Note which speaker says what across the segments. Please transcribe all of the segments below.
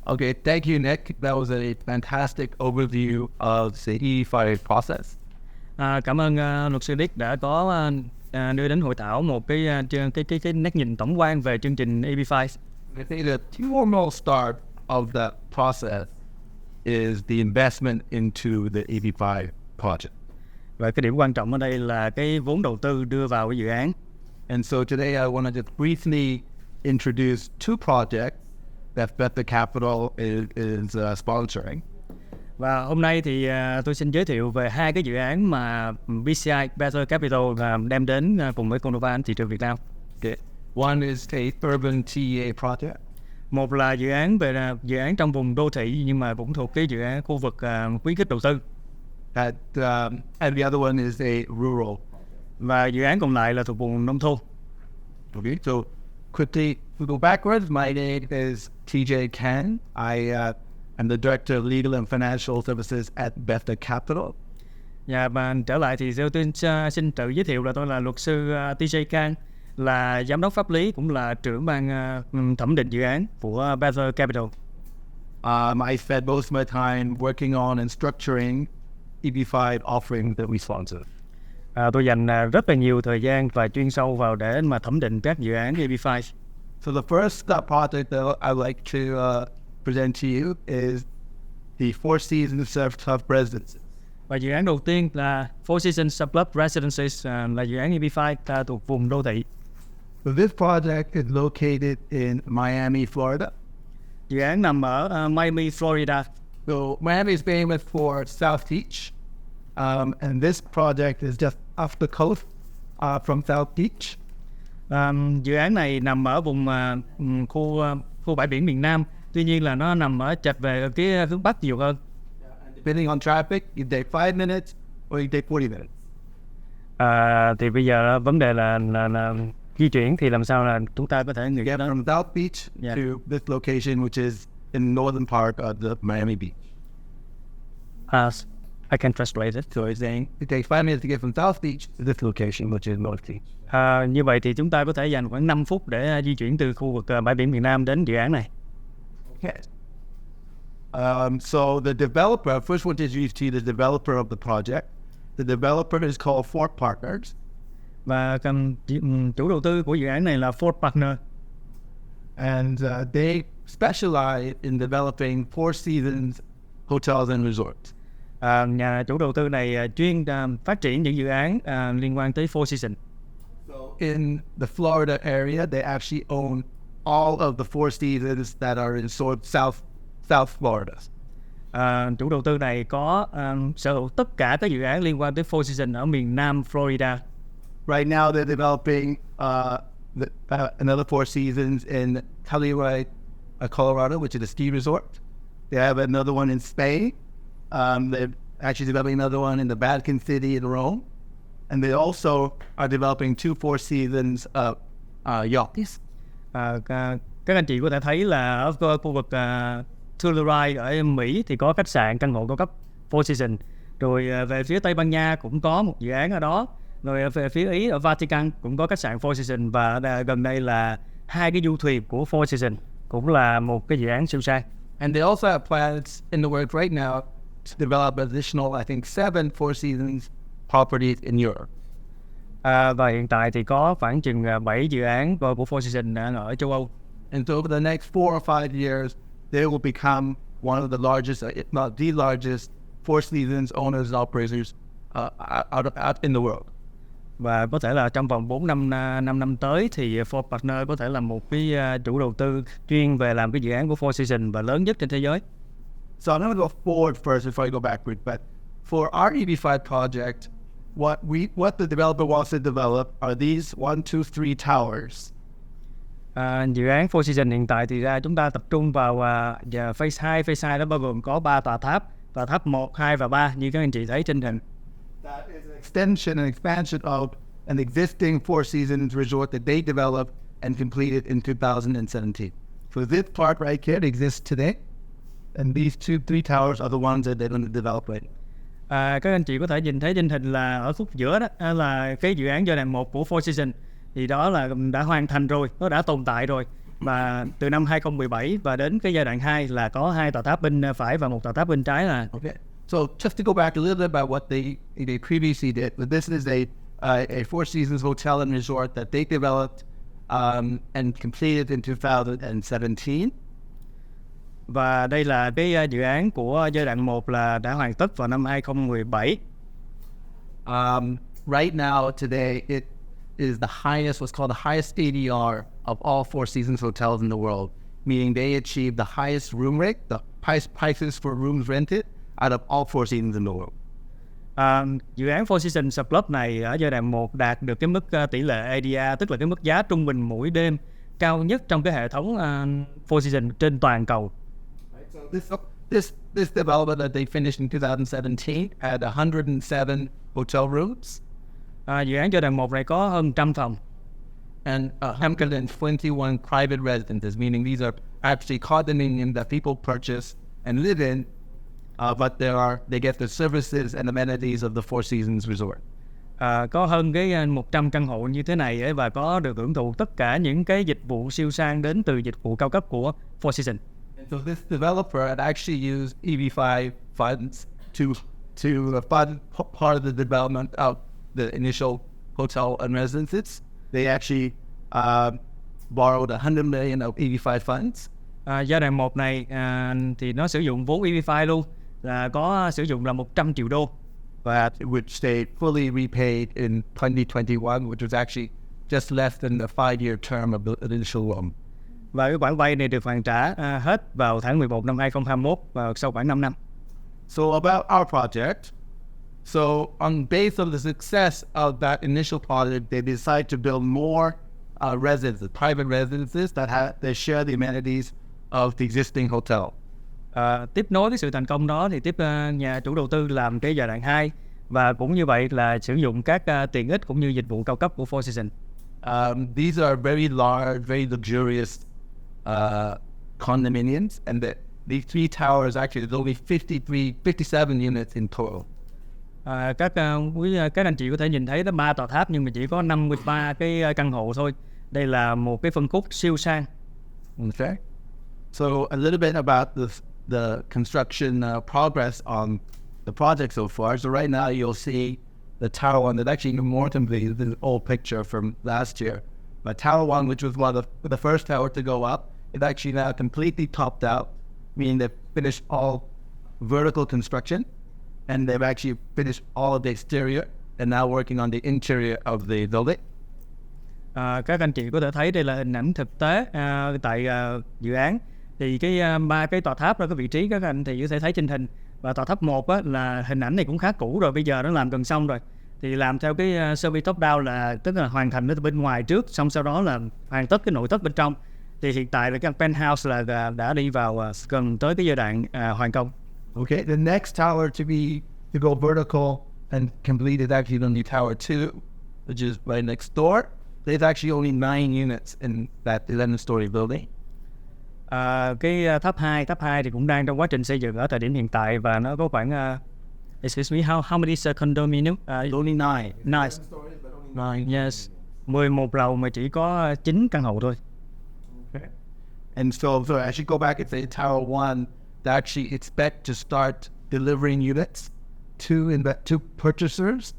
Speaker 1: Okay, thank you, Nick. That was a fantastic overview of the EB5 process.
Speaker 2: Cảm ơn luật sư Nick đã có đưa đến hội thảo một cái nét nhìn tổng quan về chương trình EB5.
Speaker 1: I think the formal start of that process is the investment into the EB5 project.
Speaker 2: Và cái điểm quan trọng ở đây là cái vốn đầu tư đưa vào cái dự án.
Speaker 1: And so today I want to just briefly introduce two projects that Better Capital is sponsoring.
Speaker 2: Và hôm nay thì tôi xin giới thiệu về hai cái dự án mà BCI Better Capital đem đến cùng với Kornova thị trường Việt Nam.
Speaker 1: Okay. One is a urban TEA project.
Speaker 2: Một là dự án trong vùng đô thị nhưng mà cũng thuộc cái dự án khu vực khuyến khích đầu tư.
Speaker 1: And the other one is a rural.
Speaker 2: Và dự án còn lại là thuộc vùng nông thôn.
Speaker 1: Okay, so quickly we go backwards. My name is TJ Kang. I'm the Director of Legal and Financial Services at Better Capital.
Speaker 2: Và trở lại thì tôi xin tự giới thiệu là tôi là luật sư TJ Kang, là giám đốc pháp lý cũng là trưởng ban thẩm định dự án của Better Capital.
Speaker 1: I spent most of my time working on and structuring EB5 offering that we sponsor.
Speaker 2: Tôi dành rất là nhiều thời gian và chuyên sâu vào để mà thẩm định các dự án EB5.
Speaker 1: So the first project that I'd like to present to you is the Four Seasons Suburb Residences.
Speaker 2: Và dự án đầu tiên là Four Seasons Suburb Residences, là dự án EB5 thuộc vùng đô thị.
Speaker 1: So this project is located in Miami, Florida.
Speaker 2: Dự án nằm ở Miami, Florida.
Speaker 1: So Miami is famous for South Beach, and this project is just off the coast from South Beach.
Speaker 2: Dự án này nằm ở vùng khu bãi biển miền Nam, tuy nhiên là nó nằm ở chệch về cái hướng Bắc nhiều hơn.
Speaker 1: Depending on traffic, you take 5 minutes or you take 40 minutes.
Speaker 2: Thì bây giờ vấn đề là di chuyển thì làm sao là chúng ta có thể
Speaker 1: get from South Beach to this location, which is in northern part of the Miami Beach.
Speaker 2: I can translate it.
Speaker 1: So it's saying it takes 5 minutes to get from South Beach to this location, which is North Beach.
Speaker 2: Như vậy thì chúng ta có thể dành khoảng 5 phút để di chuyển từ khu vực bãi biển miền Nam đến dự án này.
Speaker 1: Okay. So the developer, first want to introduce you the developer of the project. The developer is called Ford Partners.
Speaker 2: Và chủ đầu tư của dự án này là Ford Partners.
Speaker 1: And they specialize in developing Four Seasons hotels and resorts.
Speaker 2: Nhà chủ đầu tư này chuyên phát triển những dự án liên quan tới Four Seasons.
Speaker 1: So in the Florida area, they actually own all of the Four Seasons that are in South Florida.
Speaker 2: Chủ đầu tư này có sở hữu tất cả các dự án liên quan tới Four Seasons ở miền Nam Florida.
Speaker 1: Right now, they're developing another Four Seasons in Telluride, Colorado, which is a ski resort. They have another one in Spain. They're actually developing another one in the Vatican City in Rome. And they also are developing two Four Seasons yachts.
Speaker 2: Các anh chị có thể thấy là ở khu vực Telluride ở Mỹ thì có khách sạn căn hộ cao cấp Four Seasons. Rồi về phía Tây Ban Nha cũng có một dự án ở đó. Rồi về phía Ý ở Vatican cũng có khách sạn Four Seasons. Và gần đây là hai cái du thuyền của Four Seasons cũng là một cái dự án siêu sang.
Speaker 1: And they also have plans in the works right now to develop additional, I think, 7 Four Seasons properties in Europe.
Speaker 2: Và hiện tại thì có khoảng chừng 7 dự án của Four Seasons ở châu Âu.
Speaker 1: And so over the next 4 or 5 years, they will become one of the largest, if not the largest, Four Seasons owners and operators out in the world.
Speaker 2: Và có thể là trong vòng 5 năm tới thì Ford Partners có thể là một cái chủ đầu tư chuyên về làm cái dự án của Four Seasons và lớn nhất trên thế giới.
Speaker 1: So I'm going to go forward first before I go backward. But for our EB5 project, what the developer wants to develop are these 1, 2, 3 towers.
Speaker 2: Dự án Four Seasons hiện tại thì chúng ta tập trung vào phase 2. Phase 2 đó bao gồm có 3 tòa tháp 1, 2 và 3 như các anh chị thấy trên hình.
Speaker 1: That is an extension and expansion of an existing Four Seasons resort that they developed and completed in 2017. So this part right here exists today, and these 2, 3 towers are the ones that they're going to develop right now.
Speaker 2: Các anh chị có thể nhìn thấy trên hình là ở khúc giữa đó là cái dự án giai đoạn 1 của Four Seasons thì đó là đã hoàn thành rồi, nó đã tồn tại rồi. Và từ năm 2017 và đến cái giai đoạn 2 là có 2 tòa tháp bên phải và 1 tòa tháp bên trái là.
Speaker 1: Okay. So just to go back a little bit about what they previously did, but this is a Four Seasons hotel and resort that they developed and completed in 2017.
Speaker 2: Và đây là cái dự án của giai đoạn 1 là đã hoàn tất vào năm 2017.
Speaker 1: Right now, today, it is what's called the highest ADR of all Four Seasons hotels in the world, meaning they achieved the highest room rate, the prices for rooms rented out of all Four Seasons in the world.
Speaker 2: Dự án Four Seasons Club này ở giai đoạn 1 đạt được cái mức tỷ lệ ADR, tức là cái mức giá trung bình mỗi đêm cao nhất trong cái hệ thống Four Seasons trên toàn cầu.
Speaker 1: So this development that they finished in 2017 had 107 hotel rooms.
Speaker 2: Dự án giai đoạn 1 này có hơn 100 phòng.
Speaker 1: And 121 private residences, meaning these are actually condominiums that people purchase and live in, but they get the services and amenities of the Four Seasons resort.
Speaker 2: Có hơn cái 100 căn hộ như thế này ấy, và có được hưởng thụ tất cả những cái dịch vụ siêu sang đến từ dịch vụ cao cấp của Four Seasons.
Speaker 1: So this developer had actually used EB5 funds to fund part of the development of the initial hotel and residences. They actually borrowed 100 million of EB5 funds.
Speaker 2: Giai đoạn 1 này thì nó sử dụng vốn EB5 luôn, là có sử dụng là 100 triệu đô.
Speaker 1: Which they fully repaid in 2021, which was actually just less than the 5-year term of the initial loan.
Speaker 2: Và cái khoản vay này được hoàn trả hết vào tháng 11 năm 2021 và sau khoảng 5 năm.
Speaker 1: So about our project. So on base of the success of that initial project, they decided to build more residences, private residences that share the amenities of the existing hotel.
Speaker 2: Tiếp nối cái sự thành công đó thì nhà chủ đầu tư làm cái giai đoạn 2 và cũng như vậy là sử dụng các tiện ích cũng như dịch vụ cao cấp của Four Seasons.
Speaker 1: These are very large, very luxurious condominiums, and these 3 towers actually there's only 57 units in total.
Speaker 2: Các anh chị có thể nhìn thấy đó 3 tòa tháp nhưng mà chỉ có 53 cái căn hộ thôi. Đây là một cái phân khúc siêu sang.
Speaker 1: Okay. So a little bit about the construction progress on the project so far. So right now you'll see the tower one that actually more complete the old picture from last year. But tower one, which was one of the first tower to go up, is actually now completely topped out, meaning they've finished all vertical construction, and they've actually finished all of the exterior, and now working on the interior of the building.
Speaker 2: Các anh chị có thể thấy đây là hình ảnh thực tế tại dự án. Thì cái 3 cái tòa tháp đó, cái vị trí các anh thì có thể thấy trên hình. Và tòa tháp 1 á, là hình ảnh này cũng khá cũ rồi, bây giờ nó làm gần xong rồi. Thì làm theo cái survey top down là tức là hoàn thành nó từ bên ngoài trước, xong sau đó là hoàn tất cái nội thất bên trong. Thì hiện tại là cái penthouse là đã đi vào gần tới cái giai đoạn hoàn công.
Speaker 1: Okay, the next tower to go vertical and complete is actually the new tower 2, which is right next door. There's actually only 9 units in that 11-story building.
Speaker 2: Cái tháp 2 thì cũng đang trong quá trình xây dựng ở thời điểm hiện tại và nó có khoảng excuse me, how many condominium?
Speaker 1: Only 9.
Speaker 2: Nice. 9. Yes. 11 lầu mà chỉ có 9 căn hộ thôi.
Speaker 1: Okay. And so I should go back and say Tower 1, they actually expect to start delivering units to purchasers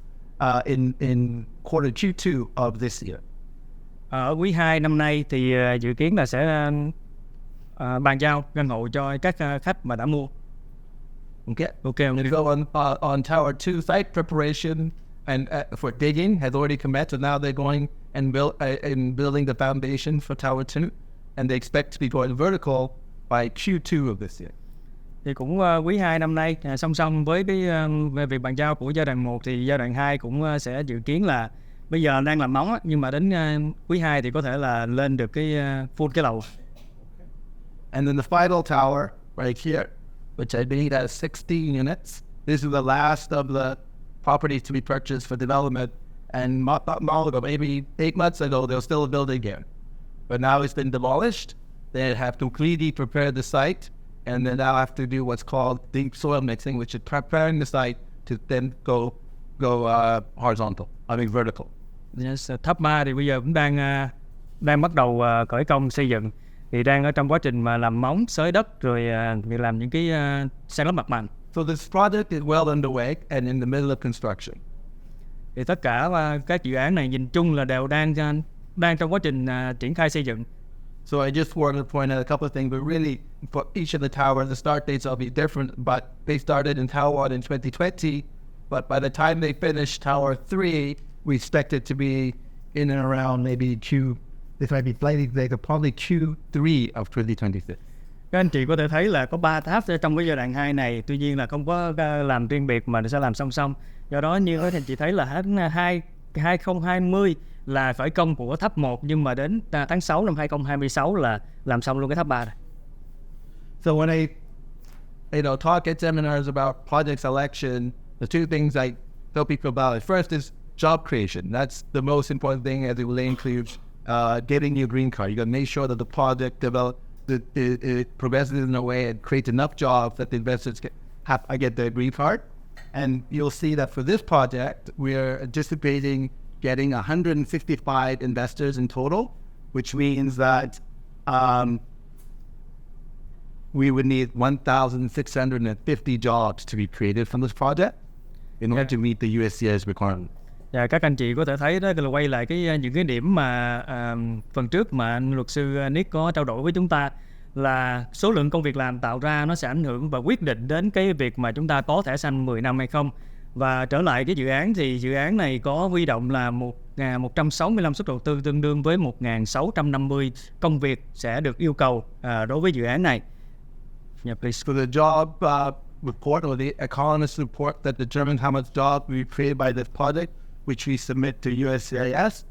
Speaker 1: in quarter Q2 of this year.
Speaker 2: Ở quý 2 năm nay thì dự kiến là sẽ bàn giao căn hộ cho các khách mà đã mua.
Speaker 1: Okay. So on Tower 2 site preparation and for digging has already commenced, so now they're going and building the foundation for Tower 2, and they expect to be going vertical by Q2 of this year.
Speaker 2: Thì cũng quý 2 năm nay song song với cái về việc bàn giao của giai đoạn 1 thì giai đoạn 2 cũng sẽ dự kiến là bây giờ đang làm móng nhưng mà đến quý 2 thì có thể là lên được cái full cái lầu.
Speaker 1: And then the final tower right here, which I believe has 60 units. This is the last of the properties to be purchased for development. And not long ago, maybe 8 months ago, there was still a building here. But now it's been demolished. They have completely prepared the site, and they now have to do what's called deep soil mixing, which is preparing the site to then go horizontal, vertical.
Speaker 2: Yes, tháp 3 thì bây giờ cũng đang bắt đầu khởi công xây dựng. thì đang ở trong quá trình mà làm móng, xới đất rồi làm những cái san lấp mặt bằng.
Speaker 1: So this project is well underway and in the middle of construction.
Speaker 2: Thì tất cả các dự án này nhìn chung là đều đang trong quá trình triển khai xây dựng.
Speaker 1: So I just wanted to point out a couple of things, but really for each of the towers, the start dates will be different, but they started in Tower 1 in 2020, but by the time they finish Tower 3, we expect it to be in and around maybe this might be slightly later, probably Q3 of 2026.
Speaker 2: Các anh chị có thể thấy là có 3 tháp trong cái giai đoạn 2 này, tuy nhiên là không có làm riêng biệt mà sẽ làm song song. Do đó như các anh chị thấy là hết 2020 là khởi công của tháp 1, nhưng mà đến tháng 6 năm 2026 là làm xong luôn cái tháp 3 rồi.
Speaker 1: So when I talk at seminars about project selection, the two things I tell people about it, first is job creation. That's the most important thing, as it will include getting your green card. You got to make sure that the project it progresses in a way and creates enough jobs that the investors get their green card. And you'll see that for this project, we're anticipating getting 155 investors in total, which means that we would need 1,650 jobs to be created from this project in order to meet the USCIS requirement.
Speaker 2: Và các anh chị có thể thấy đó là quay lại những cái điểm mà phần trước mà luật sư Nick có trao đổi với chúng ta, là số lượng công việc làm tạo ra nó sẽ ảnh hưởng và quyết định đến cái việc mà chúng ta có thẻ xanh 10 năm hay không. Và trở lại cái dự án thì dự án này có huy động là 165 suất đầu tư, tương đương với 1.650 công việc sẽ được yêu cầu đối với dự án này. Yeah, please.
Speaker 1: For the job report or the economist report that determines how much jobs we created by this project, which we submit to USCIS,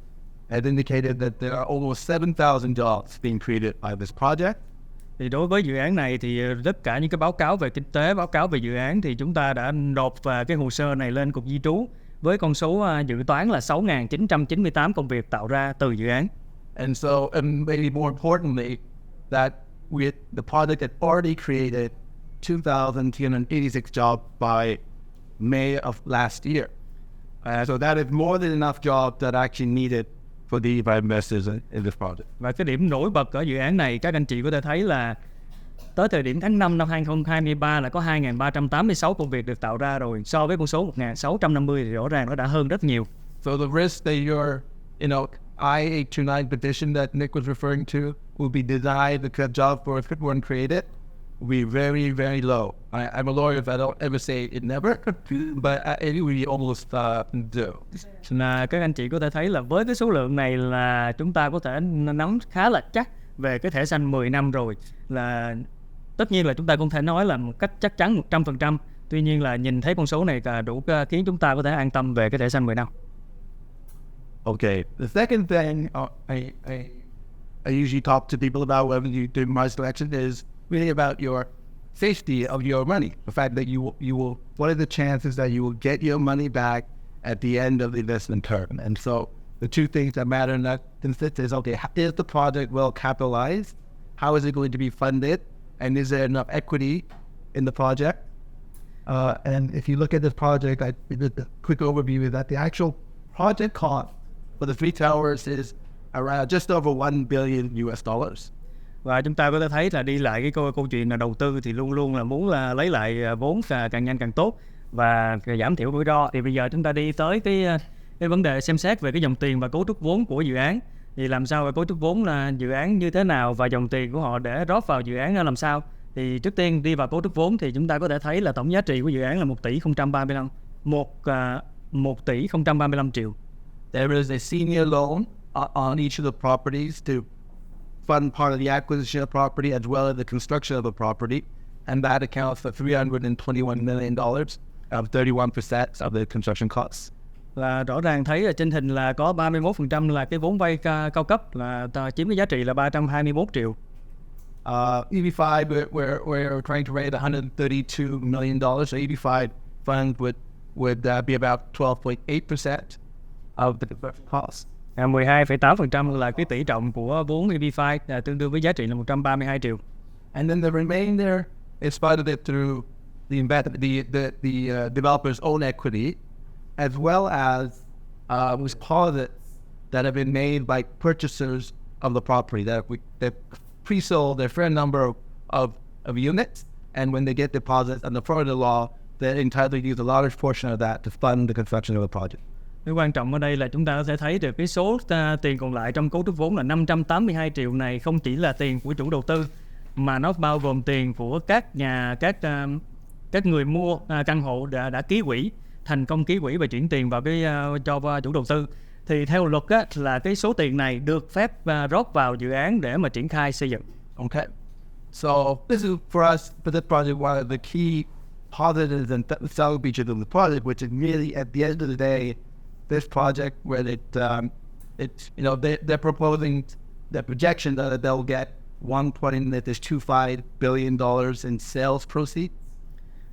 Speaker 1: has indicated that there are almost 7,000 jobs being created by this project.
Speaker 2: Thì đối với dự án này thì tất cả những cái báo cáo về kinh tế, báo cáo về dự án thì chúng ta đã nộp cái hồ sơ này lên Cục Di trú với con số dự toán là 6.998 công việc tạo ra từ dự án.
Speaker 1: And maybe more importantly, that the project had already created 2,386 jobs by May of last year. So that is more than enough jobs that actually needed for the investors in this project.
Speaker 2: Và cái điểm nổi bật ở dự án này, các anh chị có thể thấy là tới thời điểm tháng 5 năm 2023 là có 2.386 công việc được tạo ra rồi. So với con số 1.650 thì rõ ràng nó đã hơn rất nhiều.
Speaker 1: So the risk that your, I-829 petition that Nick was referring to will be denied because jobs were created will be very, very low. I'm a lawyer, if I don't ever say it never, but it will almost do.
Speaker 2: Là các anh chị có thể thấy là với cái số lượng này là chúng ta có thể nắm khá là chắc về cái thẻ xanh 10 năm rồi. Là tất nhiên là chúng ta cũng thể nói là một cách chắc chắn 100%. Tuy nhiên là nhìn thấy con số này đủ khiến chúng ta có thể an tâm về cái thẻ xanh 10 năm.
Speaker 1: Okay. The second thing I usually talk to people about when you do my selection is really about your safety of your money. The fact that you will, what are the chances that you will get your money back at the end of the investment term? And so the two things that matter in that instance is, okay, is the project well capitalized? How is it going to be funded? And is there enough equity in the project? And if you look at this project, I did a quick overview of that. The actual project cost for the 3 towers is around just over $1 billion.
Speaker 2: Và chúng ta có thể thấy là đi lại cái câu chuyện là đầu tư thì luôn luôn là muốn là lấy lại vốn càng nhanh càng tốt và giảm thiểu rủi ro. Thì bây giờ chúng ta đi tới cái vấn đề xem xét về cái dòng tiền và cấu trúc vốn của dự án. Thì làm sao về cấu trúc vốn là dự án như thế nào và dòng tiền của họ để rót vào dự án làm sao. Thì trước tiên đi vào cấu trúc vốn thì chúng ta có thể thấy là tổng giá trị của dự án là 1 tỷ 035 triệu.
Speaker 1: There is a senior loan on each of the properties to fund part of the acquisition of property as well as the construction of the property, and that accounts for $321 million of 31% of the construction costs.
Speaker 2: Là rõ ràng thấy ở trên hình là có 31% là cái vốn vay cao cấp là chiếm cái giá trị là 321 triệu.
Speaker 1: EB5 we're trying to raise $132 million. So EB5 fund would be about 12.8% of the cost.
Speaker 2: 12,8% là cái tỷ trọng của vốn EB5 tương đương với giá trị là 132 triệu.
Speaker 1: And then the remainder is funded through the developer's own equity, as well as deposits that have been made by purchasers of the property that pre-sold a fair number of units, and when they get deposits under Florida law, they're entitled to use a large portion of that to fund the construction of the project.
Speaker 2: Cái quan trọng ở đây là chúng ta có thể thấy được cái số tiền còn lại trong cấu trúc vốn là 582 triệu này không chỉ là tiền của chủ đầu tư, mà nó bao gồm tiền của các người mua căn hộ đã ký quỹ, thành công ký quỹ và chuyển tiền vào cho chủ đầu tư. Thì theo luật á, là cái số tiền này được phép rót vào dự án để mà triển khai xây dựng.
Speaker 1: Okay. So this is for us, for this project, one of the key positives and selling features of the project, which is really at the end of the day, this project where they're proposing the projection that they'll get $1.25 billion in sales proceeds.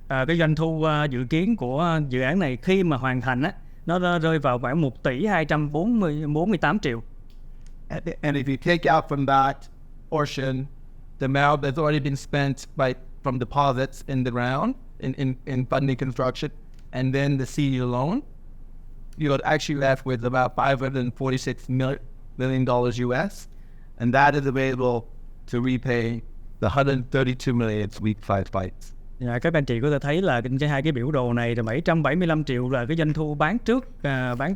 Speaker 2: Cái doanh thu dự kiến của dự án này khi mà hoàn thành á, nó rơi vào khoảng 1 tỷ 248 triệu.
Speaker 1: And if you take out from that portion the amount that's already been spent from deposits in the ground in funding construction, and then the CD loan, you're actually left with about $546 million US, and that is available to repay the $132 million we fight.
Speaker 2: Các anh chị có thể thấy là hai cái biểu đồ này là 775 triệu là cái doanh thu bán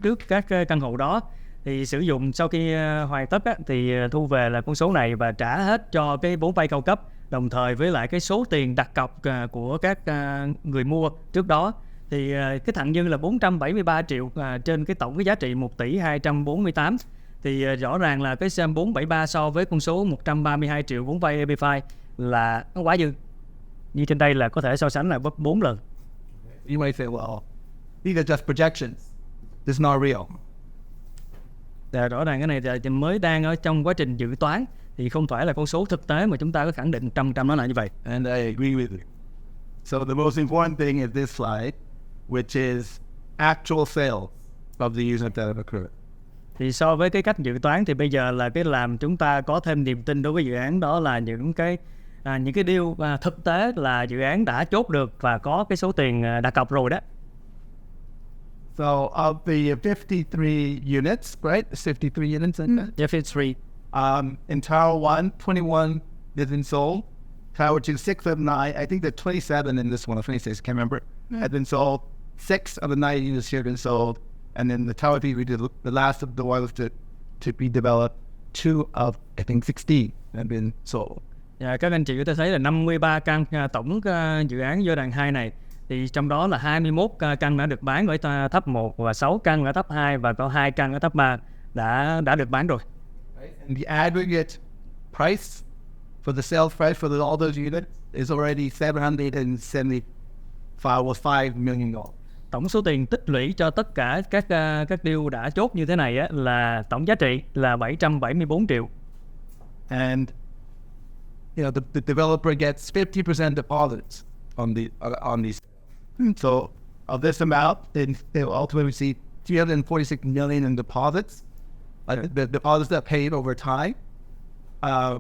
Speaker 2: trước các căn hộ đó, thì sử dụng sau khi hoàn tất á, thì thu về là con số này và trả hết cho cái vốn vay cao cấp, đồng thời với lại cái số tiền đặt cọc của các người mua trước đó, thì cái thặng dư là 473 triệu trên cái tổng cái giá trị 1 tỷ 248, thì rõ ràng là cái 473 so với con số 132 triệu vốn vay EB5 là nó quá dư. Như trên đây là có thể so sánh là gấp 4 lần.
Speaker 1: You might say, well, these are just projections. This is not real.
Speaker 2: Rõ ràng cái này thì mới đang ở trong quá trình dự toán, thì không phải là con số thực tế mà chúng ta có khẳng định 100% nó là như vậy.
Speaker 1: And I agree with you. So the most important thing is this slide, which is actual sales of the units that have occurred.
Speaker 2: Thì so với cái cách dự toán thì bây giờ là cái làm chúng ta có thêm niềm tin đối với dự án, đó là những cái điều thực tế là dự án đã chốt được và có cái số tiền đặt cọc rồi đó.
Speaker 1: So of the 53 units, right? 53 units in that?
Speaker 2: Yeah, 53.
Speaker 1: In Tower 1, 21 has been sold. Tower 2, 6 of 9. I think there's 27 in this one, or 26, can't remember. Have been sold. 6 of the 9 units here have been sold. And then the Tower 3, we did the last of the ones to be developed. 2 of, I think, 16 have been sold.
Speaker 2: Các anh chị có thể thấy là 53 căn tổng dự án giai đoạn 2 này, thì trong đó là 21 căn đã được bán ở tháp 1 và 6 căn ở tháp 2 và có 2 căn ở tháp 3 đã được bán rồi.
Speaker 1: And the aggregate price for the sales price for all those units is already $775 million. Tổng
Speaker 2: số tiền tích lũy cho tất cả các deal đã chốt như thế này á, là tổng giá trị là 774 triệu.
Speaker 1: And the developer gets 50% deposits on these. So of this amount, then they'll ultimately receive $346 million in deposits. The deposits that paid over time,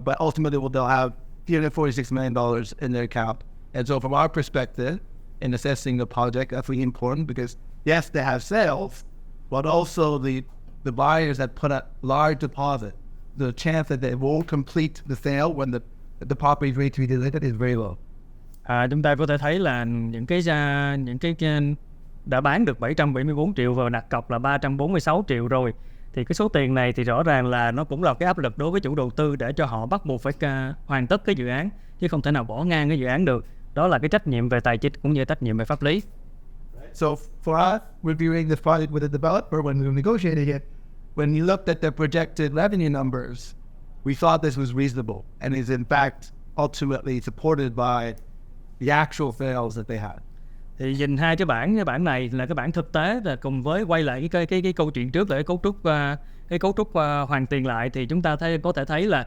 Speaker 1: but ultimately they'll have $346 million in their account. And so from our perspective, in assessing the project, that's really important because yes, they have sales, but also the buyers that put a large deposit, the chance that they won't complete the sale when the property is ready to be delivered is very low.
Speaker 2: Chúng ta có thể thấy là những cái đã bán được 774 triệu và đặt cọc là 346 triệu rồi, thì cái số tiền này thì rõ ràng là nó cũng là cái áp lực đối với chủ đầu tư để cho họ bắt buộc phải hoàn tất cái dự án, chứ không thể nào bỏ ngang cái dự án được. Đó là cái trách nhiệm về tài chính cũng như trách nhiệm về pháp lý.
Speaker 1: So for us, reviewing this project with the developer when we were negotiating it, when you looked at the projected revenue numbers, we thought this was reasonable and is in fact ultimately supported by the actual sales that they had.
Speaker 2: Thì nhìn hai cái bản này là cái bản thực tế, là cùng với quay lại cái câu chuyện trước là cái cấu trúc hoàn tiền lại, thì chúng ta có thể thấy là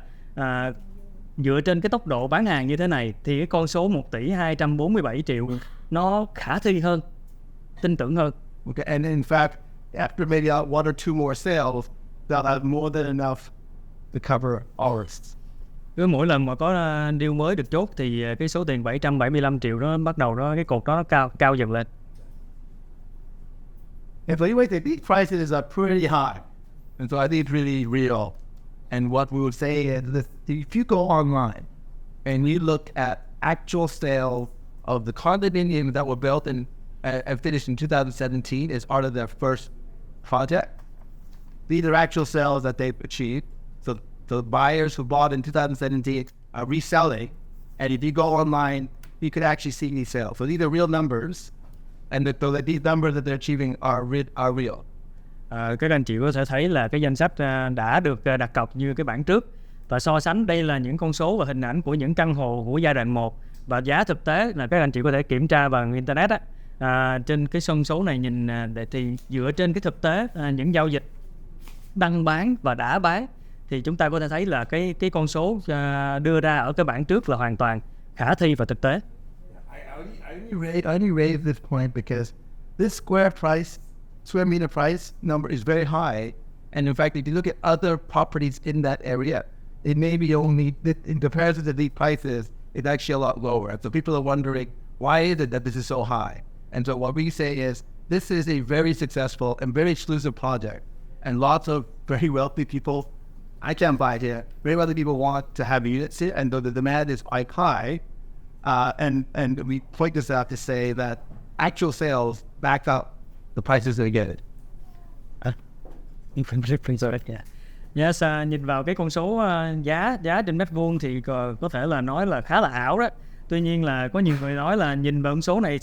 Speaker 2: dựa trên cái tốc độ bán hàng như thế này thì cái con số 1 tỷ 247 triệu nó khả thi hơn, tin tưởng hơn.
Speaker 1: Okay, and in fact, after maybe one or two more sales, they'll have more than enough to cover ours.
Speaker 2: Cứ mỗi lần mà có deal mới được chốt thì cái số tiền 775 triệu đó bắt đầu cái cột đó nó cao dần lên.
Speaker 1: And so anyway, these prices are pretty high, and so I think it's really real. And what we would say is that if you go online and you look at actual sales of the condominiums that were built and finished in 2017 as part of their first project, these are actual sales that they've achieved. So the buyers who bought in 2017 are reselling. And if you go online, you could actually see these sales. So these are real numbers. And these numbers that they're achieving are real.
Speaker 2: Các anh chị có thể thấy là cái danh sách đã được đặt cọc như cái bảng trước, và so sánh đây là những con số và hình ảnh của những căn hộ của giai đoạn 1 và giá thực tế là các anh chị có thể kiểm tra bằng internet á. Trên cái sân số này nhìn thì dựa trên cái thực tế những giao dịch đăng bán và đã bán thì chúng ta có thể thấy là cái con số đưa ra ở cái bảng trước là hoàn toàn khả thi và thực tế.
Speaker 1: I only raise this point because this square meter price number is very high, and in fact, if you look at other properties in that area, it may be only in comparison to these prices, it's actually a lot lower. So people are wondering, why is it that this is so high? And so what we say is, this is a very successful and very exclusive project, and lots of very wealthy people, I can't buy it here, very wealthy people want to have units here, and though the demand is quite high, and we point this out to say that actual sales back up the prices they get it.
Speaker 2: Yes, nhìn vào cái con số giá trên mét vuông thì có thể là nói là khá là ảo đó. Tuy nhiên là có nhiều người nói là nhìn vào con số này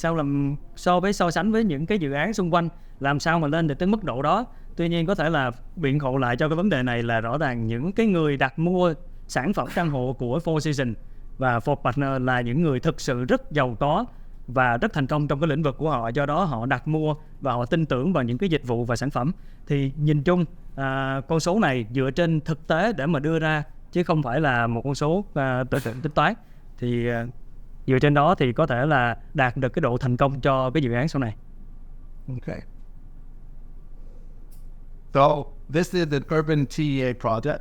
Speaker 2: so sánh với những cái dự án xung quanh làm sao mà lên được tới mức độ đó. Tuy nhiên có thể là biện hộ lại cho cái vấn đề này là rõ ràng những cái người đặt mua sản phẩm căn hộ của Four Seasons và Four Partner là những người thực sự rất giàu có và rất thành công trong cái lĩnh vực của họ, do đó họ đặt mua và họ tin tưởng vào những cái dịch vụ và sản phẩm. Thì nhìn chung con số này dựa trên thực tế để mà đưa ra chứ không phải là một con số tính toán. Thì dựa trên đó thì có thể là đạt được cái độ thành công cho cái dự án sau này.
Speaker 1: Okay. So this is an urban TEA project,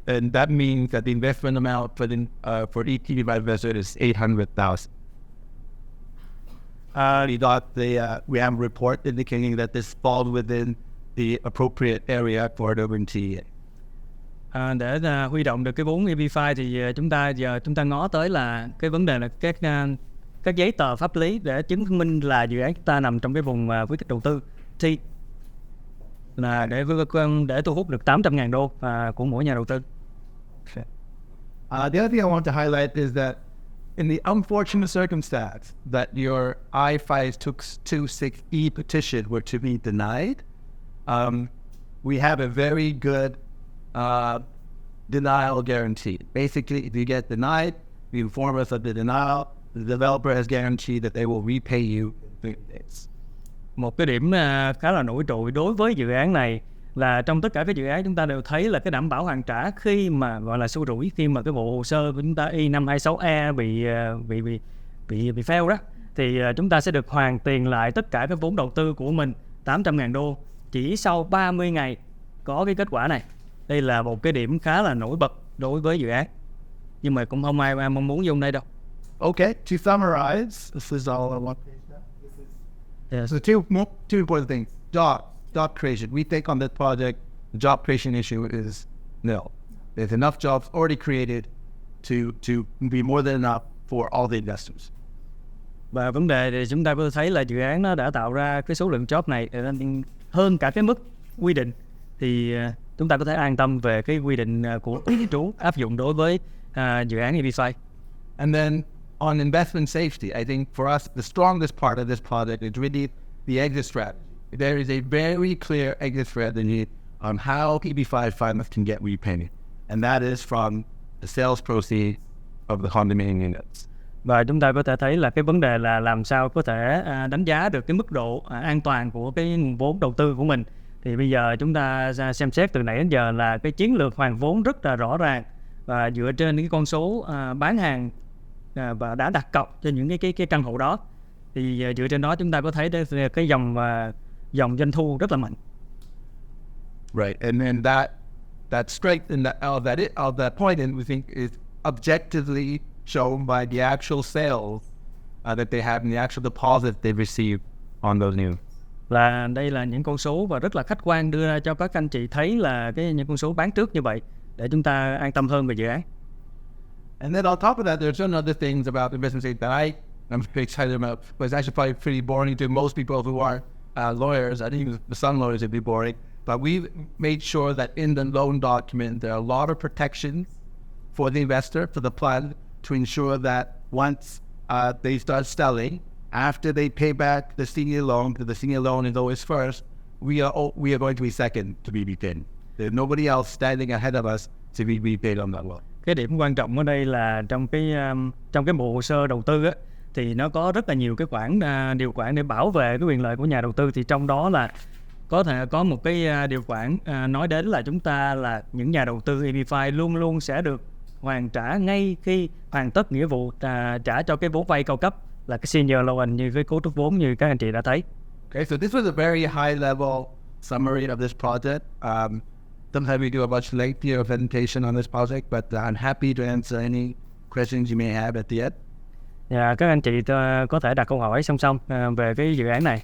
Speaker 1: and that means that the investment amount for each EB5 investor is $800,000. We have a report indicating that this falls within the appropriate area for an urban TEA.
Speaker 2: Để huy động được cái vốn EB5 thì chúng ta ngó tới là cái vấn đề là các giấy tờ pháp lý để chứng minh là dự án chúng ta nằm trong cái vùng khuyến khích đầu tư thì là để thu hút được $800,000 của mỗi nhà đầu tư.
Speaker 1: The other thing I want to highlight is that in the unfortunate circumstance that your I-526E petition were to be denied, we have a very good denial guarantee. Basically, if you get denied, you inform us of the denial. The developer has guaranteed that they will repay you in 30 days.
Speaker 2: Một cái điểm khá là nổi trội đối với dự án này là trong tất cả các dự án chúng ta đều thấy là cái đảm bảo hoàn trả khi mà gọi là xua rủi, khi mà cái bộ hồ sơ của chúng ta I526E bị fail đó, thì chúng ta sẽ được hoàn tiền lại tất cả cái vốn đầu tư của mình $800,000 chỉ sau 30 ngày có cái kết quả này. Đây là một cái điểm khá là nổi bật đối với dự án, nhưng mà cũng không ai mong muốn dùng đây đâu.
Speaker 1: Okay, to summarize, this is all I want.
Speaker 2: Yes.
Speaker 1: So two important things. Job creation. We think on this project, the job creation issue is nil. There's enough jobs already created to be more than enough for all the investors.
Speaker 2: Và vấn đề thì chúng ta có thấy là dự án nó đã tạo ra cái số lượng job này hơn cả cái mức quy định, thì chúng ta có thể an tâm về cái quy định của chính phủ áp dụng đối với dự án EB5.
Speaker 1: And then on investment safety, I think for us, the strongest part of this project is really the exit strategy. There is a very clear exit strategy on how EB5 funds can get repaid, and that is from the sales proceeds of the condominium units.
Speaker 2: Và chúng ta có thể thấy là cái vấn đề là làm sao có thể đánh giá được cái mức độ an toàn của cái nguồn vốn đầu tư của mình. Thì bây giờ chúng ta xem xét từ nãy đến giờ là cái chiến lược hoàn vốn rất là rõ ràng, và dựa trên những cái con số bán hàng và đã đặt cọc cho những cái căn hộ đó, thì dựa trên đó chúng ta có thấy cái dòng doanh thu rất là mạnh.
Speaker 1: Right, and then that strength and that point, and we think is objectively shown by the actual sales that they have and the actual deposit they receive on those new.
Speaker 2: là đây là những con số và rất là khách quan đưa ra cho các anh chị thấy là những con số bán trước như vậy để chúng ta an tâm hơn về dự án.
Speaker 1: And then on top of that, there's certain other things about the business that I'm very excited about. But it's actually probably pretty boring to most people who are lawyers. I think some lawyers would be boring. But we've made sure that in the loan document, there are a lot of protections for the investor, for the plan, to ensure that once they start selling, after they pay back the senior loan, because the senior loan is always first, we are going to be second to be repaid. There's nobody else standing ahead of us to be repaid on that loan.
Speaker 2: Cái điểm quan trọng ở đây là trong cái bộ hồ sơ đầu tư á, thì nó có rất là nhiều cái điều khoản để bảo vệ cái quyền lợi của nhà đầu tư. Thì trong đó là có thể có một cái điều khoản nói đến là chúng ta là những nhà đầu tư EB5 luôn luôn sẽ được hoàn trả ngay khi hoàn tất nghĩa vụ trả cho cái vốn vay cao cấp, là cái senior loan như cái cấu trúc vốn như các anh chị đã thấy.
Speaker 1: Okay, so this was a very high level summary of this project. Sometimes we do a much lengthier presentation on this project, but I'm happy to answer any questions you may have at the end.
Speaker 2: Các anh chị có thể đặt câu hỏi song song về cái dự án này.